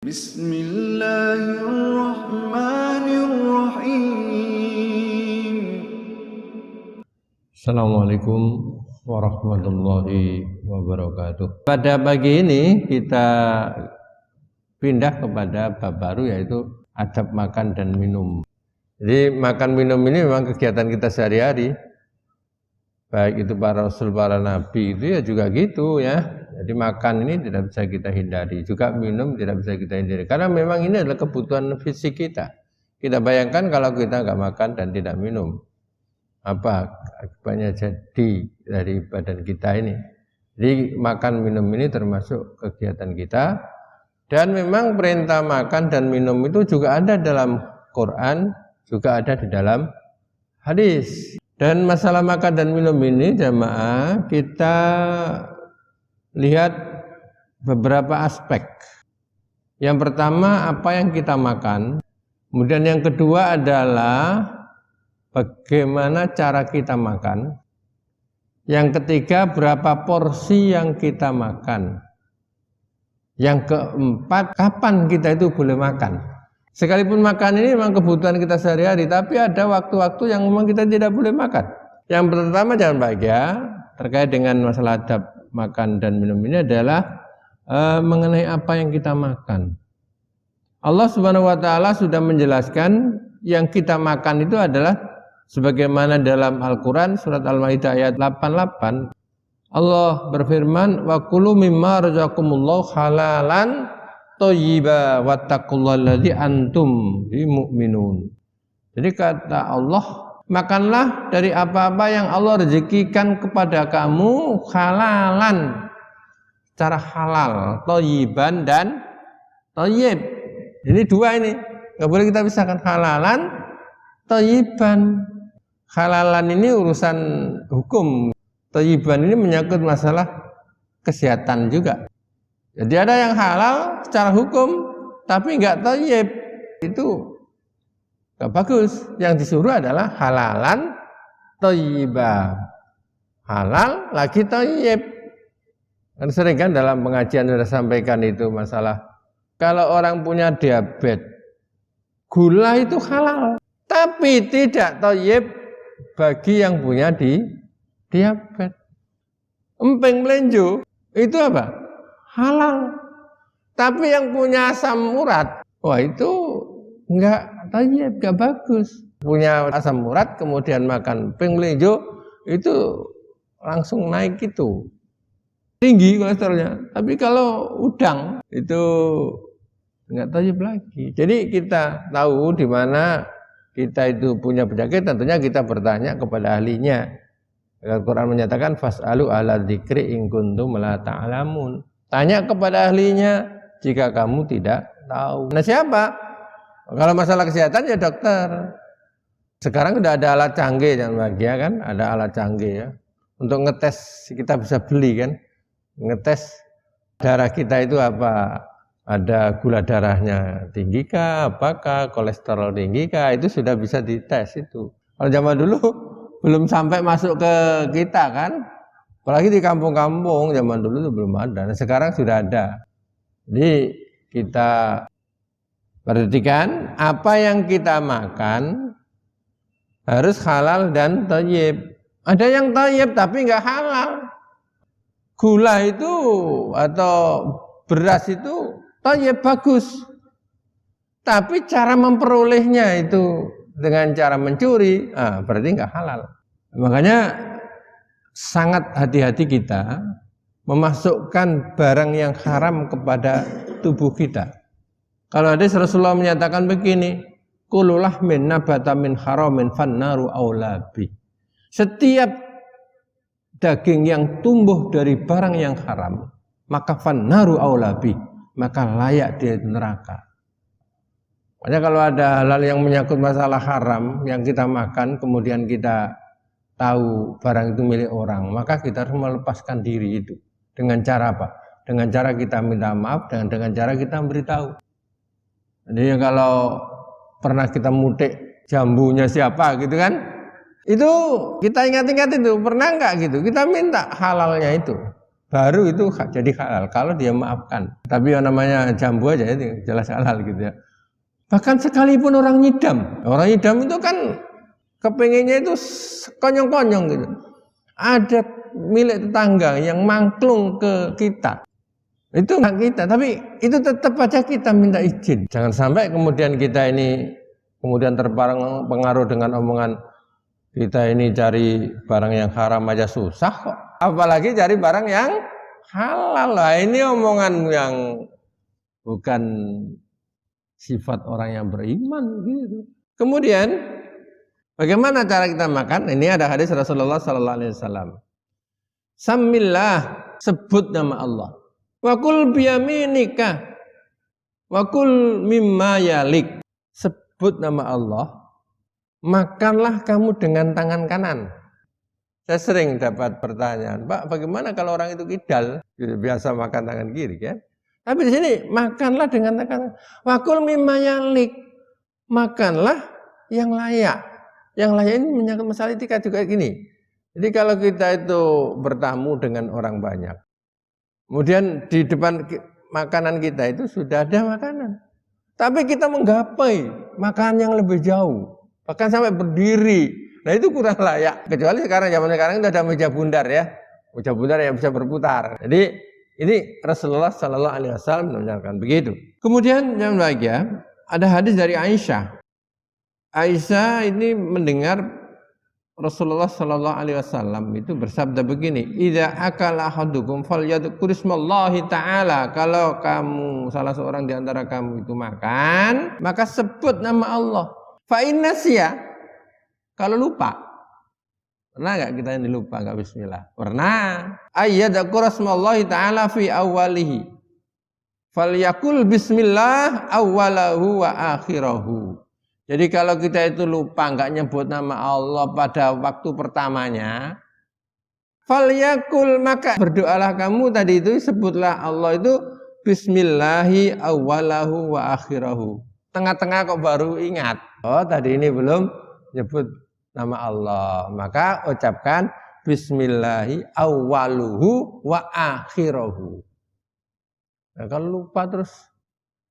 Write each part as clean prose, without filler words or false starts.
Bismillahirrahmanirrahim. Assalamualaikum warahmatullahi wabarakatuh. Pada pagi ini kita pindah kepada bab baru, yaitu adab makan dan minum. Jadi makan minum ini memang kegiatan kita sehari-hari. Baik itu para rasul, para nabi itu ya juga gitu ya. Jadi makan ini tidak bisa kita hindari, juga minum tidak bisa kita hindari. Karena memang ini adalah kebutuhan fisik kita. Kita bayangkan kalau kita nggak makan dan tidak minum, apa akibatnya jadi dari badan kita ini. Jadi makan minum ini termasuk kegiatan kita. Dan memang perintah makan dan minum itu juga ada dalam Quran, juga ada di dalam hadis. Dan masalah makan dan minum ini jamaah kita lihat beberapa aspek. Yang pertama apa yang kita makan, kemudian yang kedua adalah bagaimana cara kita makan, yang ketiga berapa porsi yang kita makan, yang keempat kapan kita itu boleh makan. Sekalipun makan ini memang kebutuhan kita sehari-hari, tapi ada waktu-waktu yang memang kita tidak boleh makan. Yang pertama jangan bahagia terkait dengan masalah adab makan dan minum ini adalah mengenai apa yang kita makan. Allah Subhanahu wa taala sudah menjelaskan yang kita makan itu adalah sebagaimana dalam Al-Qur'an surat Al-Maidah ayat 88 Allah berfirman wa kulu mimma razaqakumullahu halalan thayyiba wattaqullahalladzi antum bimu'minun. Jadi kata Allah, makanlah dari apa-apa yang Allah rezekikan kepada kamu halalan, secara halal, thayyiban dan thayyib. Ini dua ini, nggak boleh kita pisahkan, halalan, thayyiban. Halalan ini urusan hukum, thayyiban ini menyangkut masalah kesehatan juga. Jadi ada yang halal secara hukum, tapi nggak thayyib, itu nggak bagus. Yang disuruh adalah halalan thayyibah, halal lagi thayyib. Kan sering kan dalam pengajian sudah sampaikan itu masalah kalau orang punya diabetes, gula itu halal, tapi tidak thayyib bagi yang punya diabetes. Emping melenjo itu apa? Halal. Tapi yang punya asam urat, wah itu enggak thayyib, enggak bagus. Punya asam urat kemudian makan emping melenjo itu langsung naik itu. Tinggi kolesterolnya. Tapi kalau udang itu enggak thayyib lagi. Jadi kita tahu di mana kita itu punya penyakit, tentunya kita bertanya kepada ahlinya. Al-Quran menyatakan fas'alu ala dzikri in kuntum la ta'lamun. Tanya kepada ahlinya jika kamu tidak tahu. Nah siapa? Kalau masalah kesehatan ya dokter. Sekarang sudah ada alat canggih yang bahagia kan, ada alat canggih ya. Untuk ngetes kita bisa beli kan, ngetes darah kita itu apa, ada gula darahnya tinggi kah, apakah kolesterol tinggi kah, itu sudah bisa dites itu. Kalau zaman dulu belum sampai masuk ke kita kan. Apalagi di kampung-kampung zaman dulu itu belum ada. Nah, sekarang sudah ada. Jadi kita perhatikan apa yang kita makan harus halal dan thayyib. Ada yang thayyib tapi enggak halal. Gula itu atau beras itu thayyib bagus. Tapi cara memperolehnya itu dengan cara mencuri, berarti enggak halal. Makanya sangat hati-hati kita memasukkan barang yang haram kepada tubuh kita. Kalau hadis Rasulullah menyatakan begini, kululah min nabata min haramin fannaru aulabi. Setiap daging yang tumbuh dari barang yang haram, maka fannaru aulabi, maka layak di neraka. Makanya kalau ada hal yang menyangkut masalah haram yang kita makan, kemudian kita tahu barang itu milik orang, maka kita harus melepaskan diri itu. Dengan cara apa? Dengan cara kita minta maaf, dengan cara kita memberitahu. Jadi kalau pernah kita mutik jambunya siapa gitu kan, itu kita ingat-ingat itu, pernah enggak gitu, kita minta halalnya itu. baru itu jadi halal kalau dia maafkan. Tapi yang namanya jambu aja itu jelas halal gitu ya. Bahkan sekalipun orang nyidam itu kan kepengennya itu konyong-konyong gitu. Ada milik tetangga yang mangklung ke kita. Itu hak kita, tapi itu tetap aja kita minta izin. Jangan sampai kemudian kita ini kemudian terpengaruh dengan omongan kita ini cari barang yang haram aja susah kok. Apalagi cari barang yang halal. Lah ini omongan yang bukan sifat orang yang beriman gitu. Kemudian bagaimana cara kita makan? Ini ada hadis Rasulullah sallallahu alaihi wasallam. Samillah, sebut nama Allah. Wa kul biyaminika wa kul mimma yalik. Sebut nama Allah, makanlah kamu dengan tangan kanan. Saya sering dapat pertanyaan, Pak, bagaimana kalau orang itu kidal? Biasa makan tangan kiri kan? Tapi di sini makanlah dengan tangan kanan. Wa kul mimma yalik. Makanlah yang layak. Yang layak ini menyangkut masalah etika juga gini. Jadi kalau kita itu bertamu dengan orang banyak, kemudian di depan makanan kita itu sudah ada makanan. Tapi kita menggapai makanan yang lebih jauh. Bahkan sampai berdiri. Nah itu kurang layak. Kecuali zaman sekarang itu ada meja bundar ya. Meja bundar yang bisa berputar. Jadi ini Rasulullah Sallallahu Alaihi Wasallam mengajarkan begitu. Kemudian yang bahagia ada hadis dari Aisyah. Aisyah ini mendengar Rasulullah Sallallahu Alaihi Wasallam itu bersabda begini, "Idza akala ahadukum falyadhkur ismallahi ta'ala." Kalau kamu salah seorang di antara kamu itu makan, maka sebut nama Allah. Fa inna siya, kalau lupa. Pernah enggak kita ini lupa enggak bismillah? Pernah. Ayyadhkur ismallahi ta'ala fi awwalihi. Falyakul bismillah awwalahu wa akhirahu. Jadi kalau kita itu lupa enggak nyebut nama Allah pada waktu pertamanya, falyakul, maka berdoalah kamu tadi itu, sebutlah Allah itu bismillahi awwalahu wa akhirahu. Tengah-tengah kok baru ingat. Oh, tadi ini belum nyebut nama Allah. Maka ucapkan bismillahi awwaluhu wa akhirahu. Nah, kalau lupa terus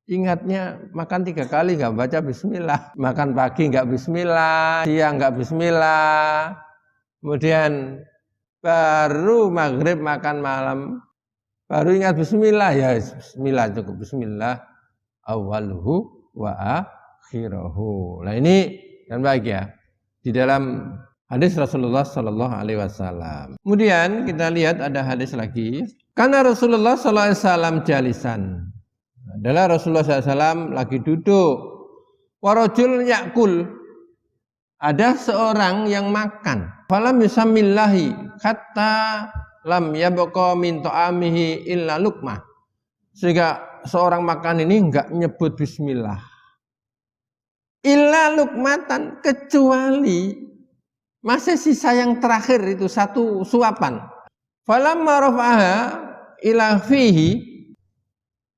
ingatnya makan 3 kali nggak baca bismillah, makan pagi nggak bismillah, siang nggak bismillah, kemudian baru maghrib makan malam baru ingat bismillah, ya bismillah cukup, bismillah awwaluhu wa akhirahu. Nah ini yang bahagia di dalam hadis Rasulullah Sallallahu Alaihi Wasallam. Kemudian kita lihat ada hadis lagi, karena Rasulullah Sallallahu Alaihi Wasallam jalisan. Adalah Rasulullah SAW lagi duduk. Warajul yakul. Ada seorang yang makan. Falam yusamillahi hatta lam yabqa min ta'amihi illa luqmah. Sehingga seorang makan ini enggak nyebut bismillah. Illa luqmatan, kecuali masih sisa yang terakhir itu satu suapan. Falamma rafa'aha ila fihi,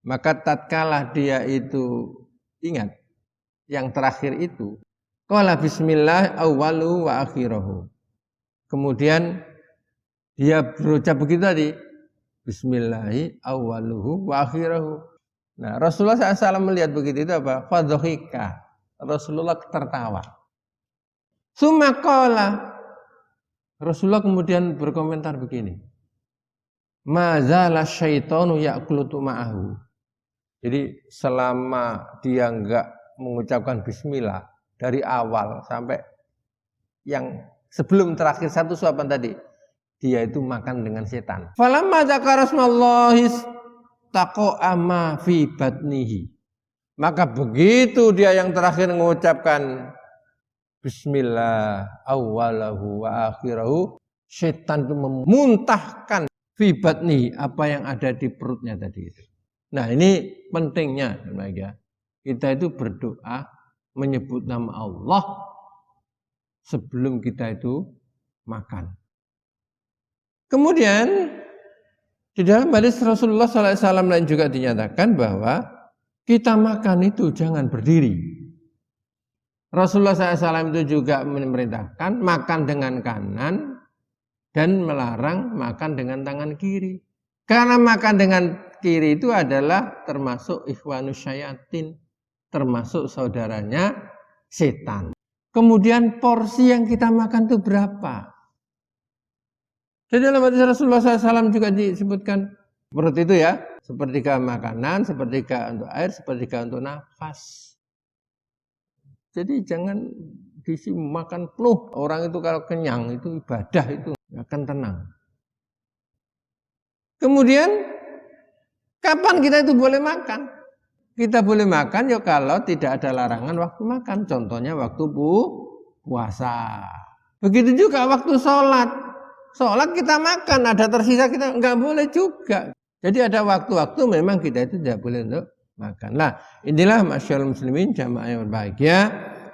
maka tatkala dia itu ingat yang terakhir itu, qala bismillah awwalu wa akhirahu. Kemudian dia berucap begitu tadi, bismillahi awwaluhu wa akhirahu. Nah, Rasulullah SAW melihat begitu itu apa? Fadhika. Rasulullah tertawa. Summa qala, Rasulullah kemudian berkomentar begini, mazala syaitanu ya'kulutu ma'ahu. Jadi selama dia enggak mengucapkan bismillah dari awal sampai yang sebelum terakhir satu suapan tadi, dia itu makan dengan setan. Falamma dzakara smallahi taqa'a ma fi batnihi. Maka begitu dia yang terakhir mengucapkan bismillah awwalahu wa akhirahu, setan itu memuntahkan fi batnihi, apa yang ada di perutnya tadi itu. Nah ini pentingnya kita itu berdoa menyebut nama Allah sebelum kita itu makan. Kemudian di dalam hadis Rasulullah SAW lain juga dinyatakan bahwa kita makan itu jangan berdiri. Rasulullah SAW itu juga memerintahkan makan dengan kanan dan melarang makan dengan tangan kiri. Karena makan dengan kiri itu adalah termasuk ikhwanus syayatin, termasuk saudaranya setan. Kemudian porsi yang kita makan itu berapa? Jadi dalam hadis Rasulullah SAW juga disebutkan seperti itu ya, sepertiga makanan, sepertiga untuk air, sepertiga untuk nafas. Jadi jangan diisi makan penuh. Orang itu kalau kenyang itu ibadah itu akan tenang. Kemudian kapan kita itu boleh makan? Kita boleh makan ya kalau tidak ada larangan waktu makan. Contohnya waktu puasa. Begitu juga waktu sholat. Sholat kita makan, ada tersisa kita nggak boleh juga. Jadi ada waktu-waktu memang kita itu tidak boleh untuk makan. Nah, inilah masyaallah muslimin jamaah yang berbahagia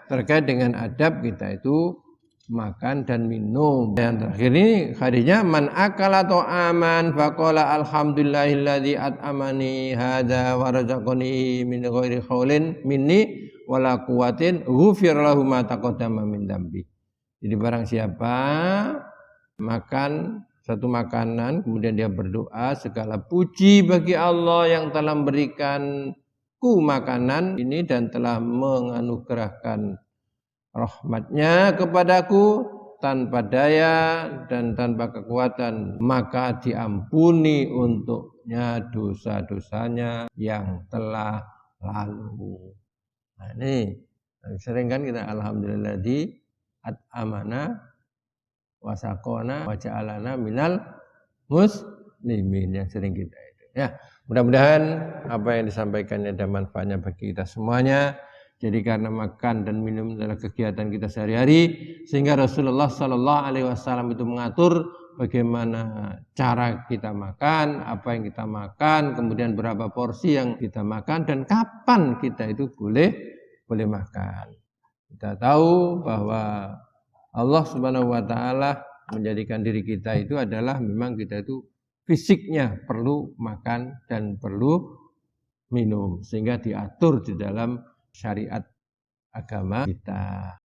terkait dengan adab kita itu makan dan minum. Yang terakhir ini hadisnya man akala ta'aman faqala alhamdulillahilladzi at'amani hadza wa razaqani min ghairi khaulin minni wala quwwatin ghufir lahu ma taqaddama min dambi. Jadi barang siapa makan satu makanan kemudian dia berdoa segala puji bagi Allah yang telah memberikanku makanan ini dan telah menganugerahkan rahmatnya kepadaku tanpa daya dan tanpa kekuatan, maka diampuni untuknya dosa-dosanya yang telah lalu. Nah ini sering kan kita alhamdulillah di at'amana wasakona waja'alana minal muslimin yang sering kita itu. Ya, mudah-mudahan apa yang disampaikannya ada manfaatnya bagi kita semuanya. Jadi karena makan dan minum adalah kegiatan kita sehari-hari, sehingga Rasulullah Sallallahu Alaihi Wasallam itu mengatur bagaimana cara kita makan, apa yang kita makan, kemudian berapa porsi yang kita makan dan kapan kita itu boleh makan. Kita tahu bahwa Allah Subhanahu Wa Taala menjadikan diri kita itu adalah memang kita itu fisiknya perlu makan dan perlu minum, sehingga diatur di dalam syariat agama kita.